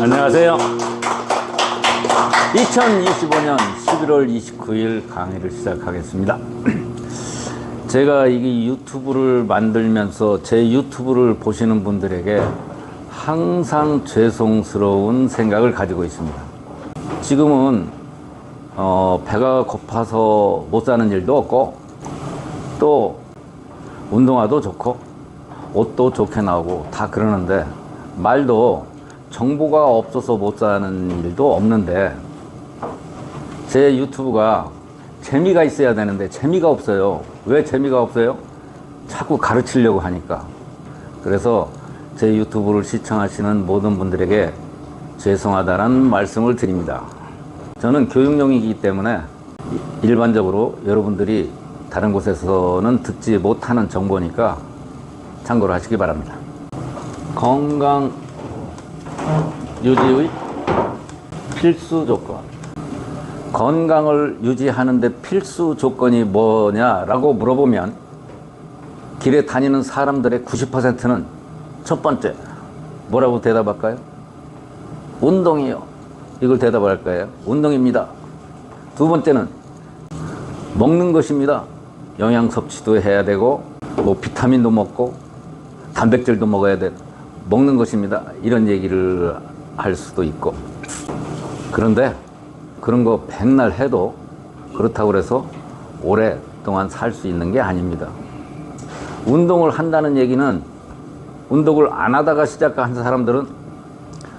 안녕하세요. 2025년 11월 29일 강의를 시작하겠습니다. 제가 이 유튜브를 만들면서 제 유튜브를 보시는 분들에게 항상 죄송스러운 생각을 가지고 있습니다. 지금은 배가 고파서 못 사는 일도 없고, 또 운동화도 좋고 옷도 좋게 나오고 다 그러는데, 말도 정보가 없어서 못 사는 일도 없는데, 제 유튜브가 재미가 있어야 되는데 재미가 없어요. 왜 재미가 없어요? 자꾸 가르치려고 하니까. 그래서 제 유튜브를 시청하시는 모든 분들에게 죄송하다는 말씀을 드립니다. 저는 교육용이기 때문에 일반적으로 여러분들이 다른 곳에서는 듣지 못하는 정보니까 참고를 하시기 바랍니다. 건강 유지의 필수 조건. 건강을 유지하는데 필수 조건이 뭐냐라고 물어보면, 길에 다니는 사람들의 90%는 첫 번째 뭐라고 대답할까요? 운동이요. 이걸 대답할 거예요. 운동입니다. 두 번째는 먹는 것입니다. 영양 섭취도 해야 되고, 비타민도 먹고 단백질도 먹어야 돼. 먹는 것입니다. 이런 얘기를 할 수도 있고. 그런데 그런 거 백날 해도 그렇다고 해서 오랫동안 살 수 있는 게 아닙니다. 운동을 한다는 얘기는, 운동을 안 하다가 시작한 사람들은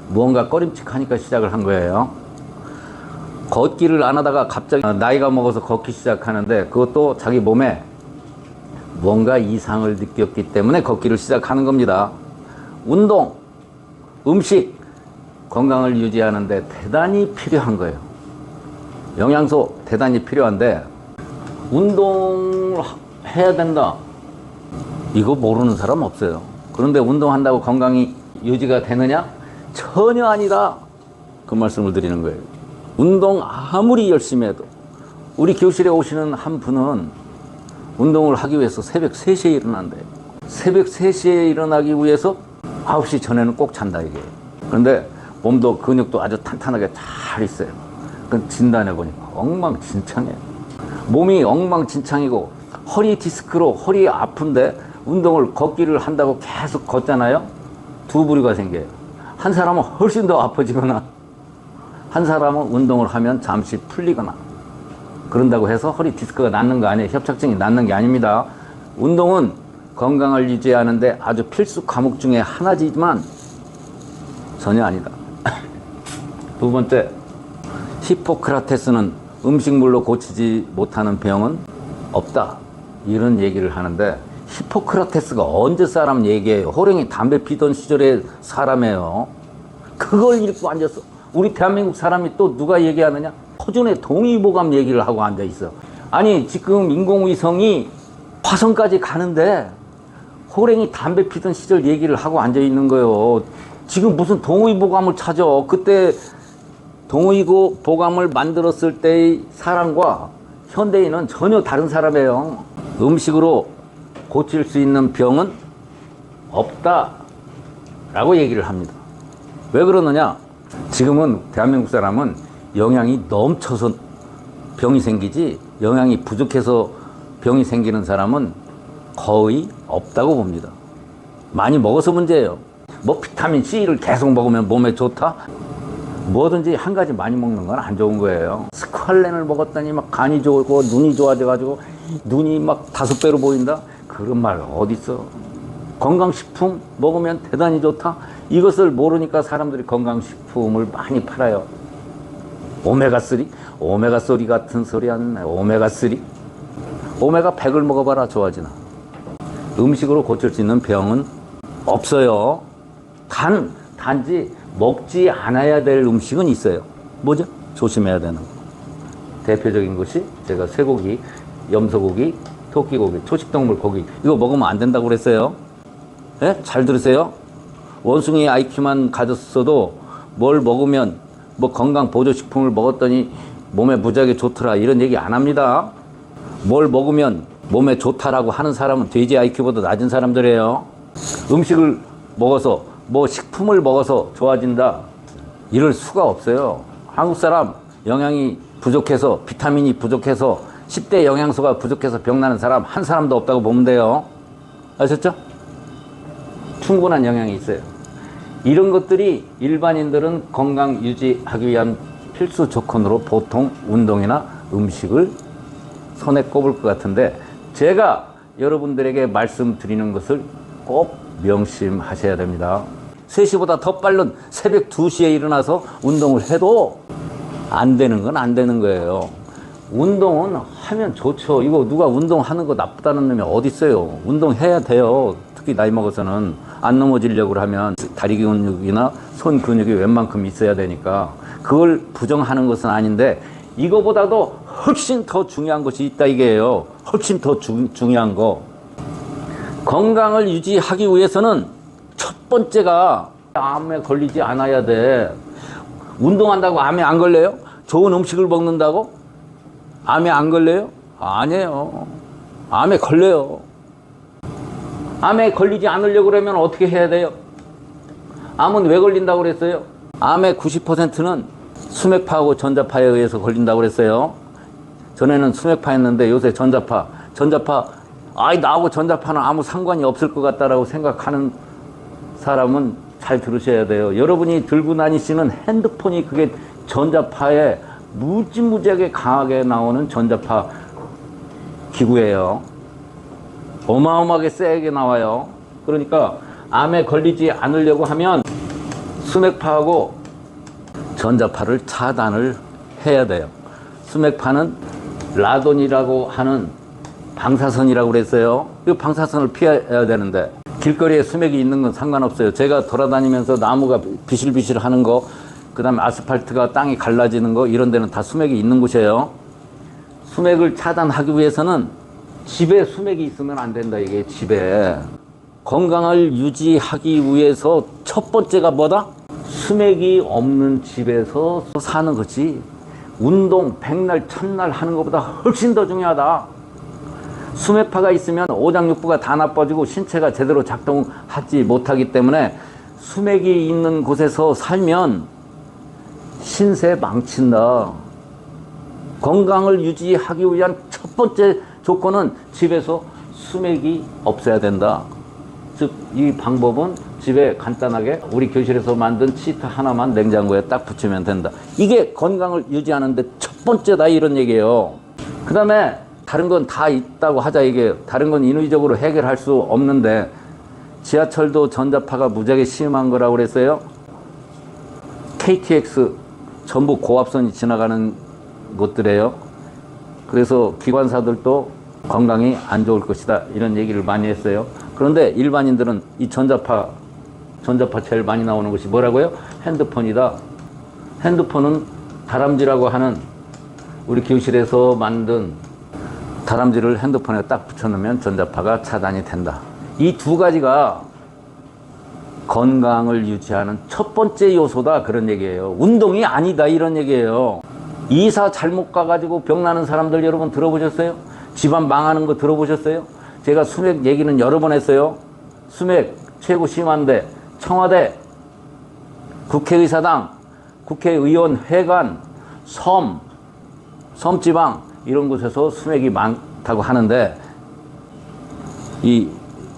무언가 꺼림칙하니까 시작을 한 거예요. 걷기를 안 하다가 갑자기 나이가 먹어서 걷기 시작하는데, 그것도 자기 몸에 뭔가 이상을 느꼈기 때문에 걷기를 시작하는 겁니다. 운동, 음식, 건강을 유지하는데 대단히 필요한 거예요. 영양소 대단히 필요한데, 운동을 해야 된다, 이거 모르는 사람 없어요. 그런데 운동한다고 건강이 유지가 되느냐? 전혀 아니다. 그 말씀을 드리는 거예요. 운동 아무리 열심히 해도, 우리 교실에 오시는 한 분은 운동을 하기 위해서 새벽 3시에 일어난대요. 새벽 3시에 일어나기 위해서 9시 전에는 꼭 잔다, 이게. 그런데 몸도 근육도 아주 탄탄하게 잘 있어요. 그 진단해보니까 엉망진창이에요. 몸이 엉망진창이고 허리 디스크로 허리 아픈데, 운동을 걷기를 한다고 계속 걷잖아요. 두 부류가 생겨요. 한 사람은 훨씬 더 아파지거나, 한 사람은 운동을 하면 잠시 풀리거나. 그런다고 해서 허리 디스크가 낫는 거 아니에요. 협착증이 낫는 게 아닙니다. 운동은 건강을 유지하는데 아주 필수 과목 중에 하나지만 전혀 아니다. 두 번째, 히포크라테스는 음식물로 고치지 못하는 병은 없다, 이런 얘기를 하는데, 히포크라테스가 언제 사람 얘기해요? 호랭이 담배 피던 시절의 사람이에요. 그걸 읽고 앉았어. 우리 대한민국 사람이 또 누가 얘기하느냐? 허준의 동의보감 얘기를 하고 앉아있어. 아니, 지금 인공위성이 화성까지 가는데 호랭이 담배 피던 시절 얘기를 하고 앉아있는 거예요. 지금 무슨 동의보감을 찾아. 그때 동의보감을 만들었을 때의 사람과 현대인은 전혀 다른 사람이에요. 음식으로 고칠 수 있는 병은 없다라고 얘기를 합니다. 왜 그러느냐? 지금은 대한민국 사람은 영양이 넘쳐서 병이 생기지, 영양이 부족해서 병이 생기는 사람은 거의 없다고 봅니다. 많이 먹어서 문제예요. 비타민 C를 계속 먹으면 몸에 좋다? 뭐든지 한 가지 많이 먹는 건 안 좋은 거예요. 스퀄렌을 먹었더니 막 간이 좋고 눈이 좋아져가지고 눈이 막 5배로 보인다? 그런 말 어딨어. 건강식품 먹으면 대단히 좋다? 이것을 모르니까 사람들이 건강식품을 많이 팔아요. 오메가3? 오메가3 같은 소리 하네. 오메가3? 오메가 100을 먹어봐라, 좋아지나? 음식으로 고칠 수 있는 병은 없어요. 단지 먹지 않아야 될 음식은 있어요. 뭐죠? 조심해야 되는 거. 대표적인 것이 제가 쇠고기, 염소고기, 토끼고기, 초식동물 고기, 이거 먹으면 안 된다고 그랬어요. 예? 잘 들으세요. 원숭이 IQ만 가졌어도 뭘 먹으면, 건강 보조식품을 먹었더니 몸에 무지하게 좋더라, 이런 얘기 안 합니다. 뭘 먹으면 몸에 좋다라고 하는 사람은 돼지 IQ보다 낮은 사람들이에요. 음식을 먹어서 뭐 식품을 먹어서 좋아진다. 이럴 수가 없어요. 한국 사람 영양이 부족해서, 비타민이 부족해서, 10대 영양소가 부족해서 병나는 사람 한 사람도 없다고 보면 돼요. 아셨죠? 충분한 영양이 있어요. 이런 것들이 일반인들은 건강 유지하기 위한 필수 조건으로 보통 운동이나 음식을 손에 꼽을 것 같은데, 제가 여러분들에게 말씀드리는 것을 꼭 명심하셔야 됩니다. 3시보다 더 빠른 새벽 2시에 일어나서 운동을 해도 안 되는 건 안 되는 거예요. 운동은 하면 좋죠. 이거 누가 운동하는 거 나쁘다는 놈이 어디 있어요. 운동해야 돼요. 특히 나이 먹어서는 안 넘어지려고 하면 다리 근육이나 손 근육이 웬만큼 있어야 되니까 그걸 부정하는 것은 아닌데, 이거보다도 훨씬 더 중요한 것이 있다 이게요. 훨씬 더 중요한 거. 건강을 유지하기 위해서는 첫 번째가 암에 걸리지 않아야 돼. 운동한다고 암에 안 걸려요? 좋은 음식을 먹는다고 암에 안 걸려요? 아니에요. 암에 걸려요. 암에 걸리지 않으려고 그러면 어떻게 해야 돼요? 암은 왜 걸린다고 그랬어요? 암의 90%는 수맥파하고 전자파에 의해서 걸린다고 그랬어요. 전에는 수맥파였는데 요새 전자파. 아이, 나하고 전자파는 아무 상관이 없을 것 같다라고 생각하는 사람은 잘 들으셔야 돼요. 여러분이 들고 다니시는 핸드폰이 그게 전자파에 무지무지하게 강하게 나오는 전자파 기구예요. 어마어마하게 세게 나와요. 그러니까 암에 걸리지 않으려고 하면 수맥파하고 전자파를 차단을 해야 돼요. 수맥파는 라돈이라고 하는 방사선이라고 그랬어요. 이 방사선을 피해야 되는데, 길거리에 수맥이 있는 건 상관없어요. 제가 돌아다니면서 나무가 비실비실 하는 거, 그 다음에 아스팔트가 땅이 갈라지는 거, 이런 데는 다 수맥이 있는 곳이에요. 수맥을 차단하기 위해서는 집에 수맥이 있으면 안 된다, 이게 집에. 건강을 유지하기 위해서 첫 번째가 뭐다? 수맥이 없는 집에서 사는 것이 운동 백날 첫날 하는 것보다 훨씬 더 중요하다. 수맥파가 있으면 오장육부가 다 나빠지고 신체가 제대로 작동하지 못하기 때문에 수맥이 있는 곳에서 살면 신세 망친다. 건강을 유지하기 위한 첫 번째 조건은 집에서 수맥이 없어야 된다. 즉, 이 방법은 집에 간단하게 우리 교실에서 만든 시트 하나만 냉장고에 딱 붙이면 된다. 이게 건강을 유지하는데 첫 번째다, 이런 얘기예요. 그 다음에 다른 건 다 있다고 하자, 이게. 다른 건 인위적으로 해결할 수 없는데, 지하철도 전자파가 무지하게 심한 거라고 그랬어요. KTX 전부 고압선이 지나가는 곳들이에요. 그래서 기관사들도 건강이 안 좋을 것이다, 이런 얘기를 많이 했어요. 그런데 일반인들은 이 전자파 제일 많이 나오는 것이 뭐라고요? 핸드폰이다. 핸드폰은 다람쥐라고 하는 우리 교실에서 만든 다람쥐를 핸드폰에 딱 붙여놓으면 전자파가 차단이 된다. 이 두 가지가 건강을 유지하는 첫 번째 요소다, 그런 얘기예요. 운동이 아니다, 이런 얘기예요. 이사 잘못 가가지고 병나는 사람들 여러분 들어보셨어요? 집안 망하는 거 들어보셨어요? 제가 수맥 얘기는 여러 번 했어요. 수맥 최고 심한데 청와대, 국회의사당, 국회의원 회관, 섬지방 이런 곳에서 수맥이 많다고 하는데, 이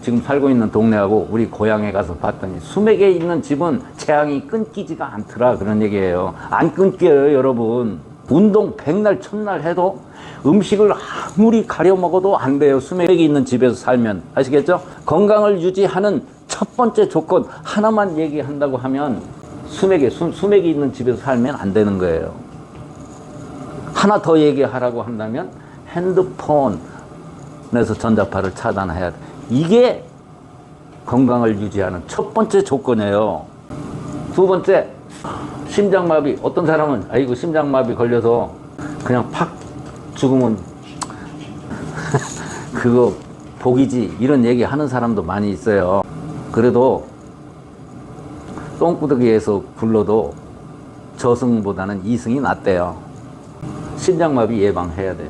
지금 살고 있는 동네하고 우리 고향에 가서 봤더니 수맥에 있는 집은 재앙이 끊기지가 않더라, 그런 얘기예요. 안 끊겨요, 여러분. 운동 백날 첫날 해도 음식을 아무리 가려 먹어도 안 돼요. 수맥이 있는 집에서 살면. 아시겠죠? 건강을 유지하는 첫 번째 조건 하나만 얘기한다고 하면 수맥이 있는 집에서 살면 안 되는 거예요. 하나 더 얘기하라고 한다면 핸드폰에서 전자파를 차단해야 돼. 이게 건강을 유지하는 첫 번째 조건이에요. 두 번째, 심장마비. 어떤 사람은 아이고 심장마비 걸려서 그냥 팍 죽으면 그거 복이지, 이런 얘기 하는 사람도 많이 있어요. 그래도 똥구더기에서 굴러도 저승보다는 이승이 낫대요. 심장마비 예방해야 돼요.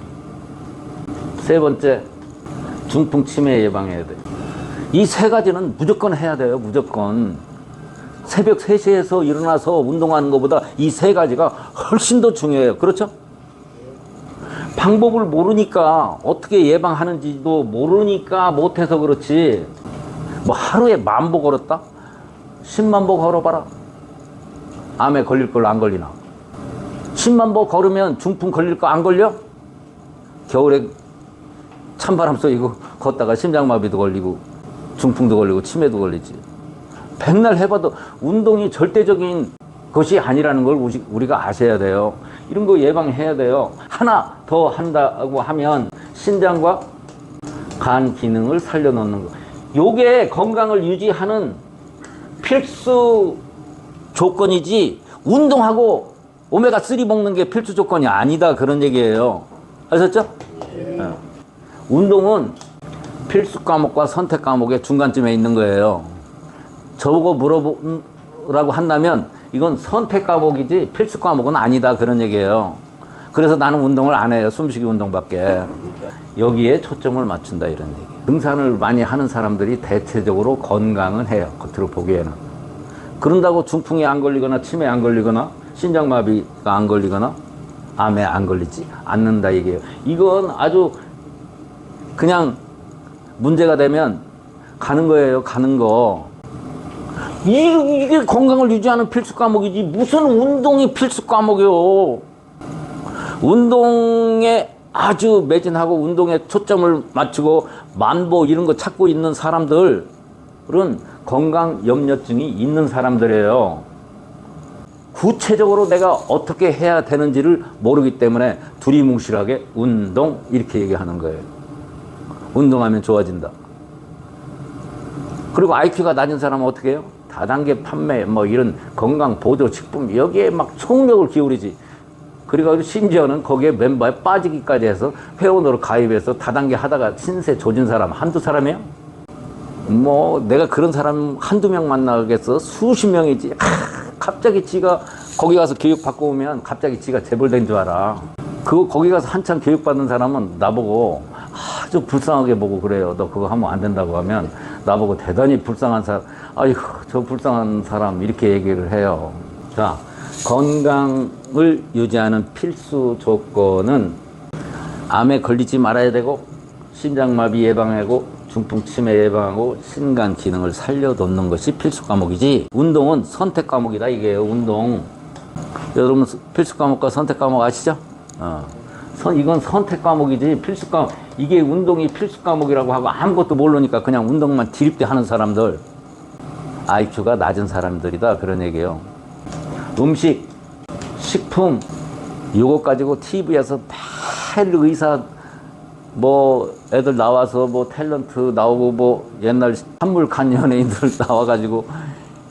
세 번째, 중풍 치매 예방해야 돼요. 이 세 가지는 무조건 해야 돼요, 무조건. 새벽 3시에서 일어나서 운동하는 것보다 이 세 가지가 훨씬 더 중요해요. 그렇죠? 방법을 모르니까 어떻게 예방하는지도 모르니까 못해서 그렇지. 뭐 하루에 10,000보 걸었다? 100,000보 걸어봐라. 암에 걸릴 걸 안 걸리나? 100,000보 걸으면 중풍 걸릴 거 안 걸려? 겨울에 찬바람 쏘이고 걷다가 심장마비도 걸리고 중풍도 걸리고 치매도 걸리지. 백날 해봐도 운동이 절대적인 것이 아니라는 걸 우리가 아셔야 돼요. 이런 거 예방해야 돼요. 하나 더 한다고 하면 신장과 간 기능을 살려놓는 거. 요게 건강을 유지하는 필수 조건이지 운동하고 오메가3 먹는 게 필수 조건이 아니다 그런 얘기예요. 아셨죠? 네. 운동은 필수 과목과 선택 과목의 중간쯤에 있는 거예요. 저보고 물어보라고 한다면 이건 선택 과목이지 필수 과목은 아니다 그런 얘기예요. 그래서 나는 운동을 안 해요. 숨쉬기 운동밖에. 여기에 초점을 맞춘다 이런 얘기. 등산을 많이 하는 사람들이 대체적으로 건강은 해요. 겉으로 보기에는. 그런다고 중풍에 안 걸리거나 치매에 안 걸리거나 신장마비가 안 걸리거나 암에 안 걸리지 않는다 얘기예요. 이건 아주 그냥 문제가 되면 가는 거예요. 가는 거. 이게 건강을 유지하는 필수 과목이지 무슨 운동이 필수 과목이요. 운동에 아주 매진하고 운동에 초점을 맞추고 만보 이런 거 찾고 있는 사람들은 건강 염려증이 있는 사람들이에요. 구체적으로 내가 어떻게 해야 되는지를 모르기 때문에 두리뭉실하게 운동 이렇게 얘기하는 거예요. 운동하면 좋아진다. 그리고 IQ가 낮은 사람은 어떻게 해요? 다단계 판매 뭐 이런 건강 보조 식품 여기에 막 총력을 기울이지. 그래가지고 심지어는 거기에 멤버에 빠지기까지 해서 회원으로 가입해서 다단계 하다가 신세 조진 사람 한두 사람이에요? 뭐 내가 그런 사람 한두 명 만나겠어? 수십 명이지. 갑자기 지가 거기 가서 교육받고 오면 갑자기 지가 재벌된 줄 알아. 거기 가서 한참 교육받는 사람은 나보고 아주 불쌍하게 보고 그래요. 너 그거 하면 안 된다고 하면 나보고 대단히 불쌍한 사람, 아이고 저 불쌍한 사람 이렇게 얘기를 해요. 자, 건강을 유지하는 필수 조건은 암에 걸리지 말아야 되고 심장마비 예방하고 중풍 치매 예방하고 신간 기능을 살려놓는 것이 필수 과목이지 운동은 선택 과목이다 이게요. 운동 여러분 필수 과목과 선택 과목 아시죠? 이건 선택 과목이지 필수 과목. 이게 운동이 필수 과목이라고 하고 아무것도 모르니까 그냥 운동만 디립대 하는 사람들 IQ가 낮은 사람들이다 그런 얘기예요. 음식, 식품 이거 가지고 TV에서 매일 의사 뭐 애들 나와서 뭐 탤런트 나오고 뭐 옛날 한물 간 연예인들 나와가지고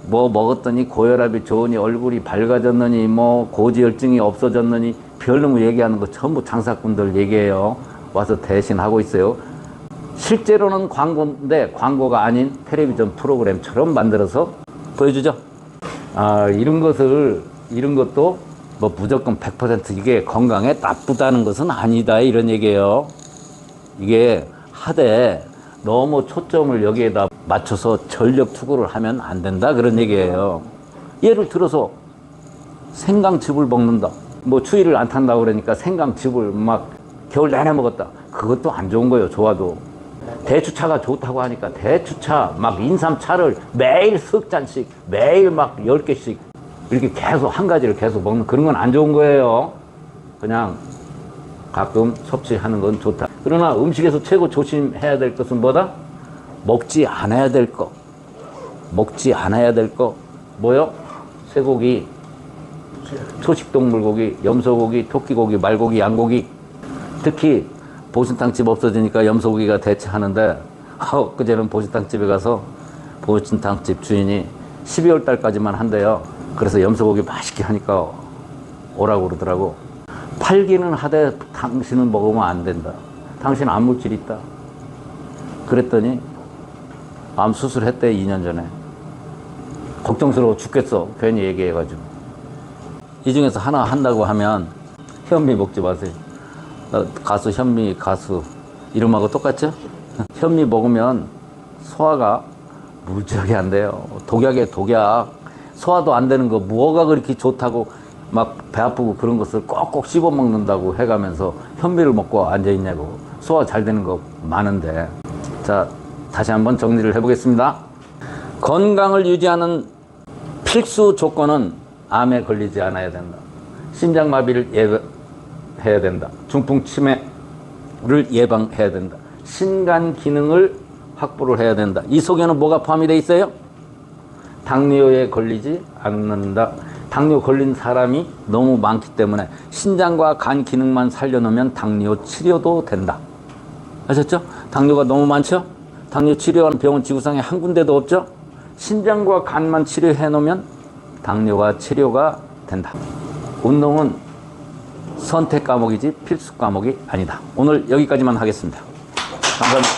뭐 먹었더니 고혈압이 좋으니 얼굴이 밝아졌느니 뭐 고지혈증이 없어졌느니 별놈 얘기하는 거 전부 장사꾼들 얘기해요. 와서 대신 하고 있어요. 실제로는 광고인데 광고가 아닌 텔레비전 프로그램처럼 만들어서 보여주죠. 이런 것도 뭐 무조건 100% 이게 건강에 나쁘다는 것은 아니다 이런 얘기예요. 이게 하되 너무 초점을 여기에다 맞춰서 전력 투구를 하면 안 된다 그런 얘기예요. 예를 들어서 생강즙을 먹는다. 뭐 추위를 안 탄다고 그러니까 생강즙을 막 겨울 내내 먹었다. 그것도 안 좋은 거예요. 좋아도. 대추차가 좋다고 하니까 대추차 막 인삼차를 매일 석 잔씩 매일 막 10개씩 이렇게 계속 한 가지를 계속 먹는 그런 건 안 좋은 거예요. 그냥 가끔 섭취하는 건 좋다. 그러나 음식에서 최고 조심해야 될 것은 뭐다? 먹지 않아야 될 거. 먹지 않아야 될 거. 뭐요? 쇠고기, 초식동물 고기, 염소고기, 토끼고기, 말고기, 양고기. 특히 보신탕집 없어지니까 염소고기가 대체하는데 그제는 보신탕집에 가서 보신탕집 주인이 12월 달까지만 한대요. 그래서 염소고기 맛있게 하니까 오라고 그러더라고. 팔기는 하되 당신은 먹으면 안 된다. 당신 암물질 있다. 그랬더니 암 수술했대 2년 전에. 걱정스러워 죽겠어. 괜히 얘기해가지고. 이 중에서 하나 한다고 하면 현미 먹지 마세요. 가수 현미 가수 이름하고 똑같죠? 현미 먹으면 소화가 무지하게 안 돼요. 독약에 독약. 소화도 안 되는 거 뭐가 그렇게 좋다고 막 배 아프고 그런 것을 꼭꼭 씹어 먹는다고 해가면서 현미를 먹고 앉아있냐고. 소화 잘 되는 거 많은데. 자, 다시 한번 정리를 해보겠습니다. 건강을 유지하는 필수 조건은 암에 걸리지 않아야 된다. 심장마비를 예방해야 된다. 중풍 치매를 예방해야 된다. 신간 기능을 확보를 해야 된다. 이 속에는 뭐가 포함이 되어 있어요? 당뇨에 걸리지 않는다. 당뇨 걸린 사람이 너무 많기 때문에 신장과 간 기능만 살려놓으면 당뇨 치료도 된다. 아셨죠? 당뇨가 너무 많죠? 당뇨 치료하는 병원 지구상에 한 군데도 없죠? 신장과 간만 치료해 놓으면 당뇨가 치료가 된다. 운동은 선택 과목이지 필수 과목이 아니다. 오늘 여기까지만 하겠습니다. 감사합니다.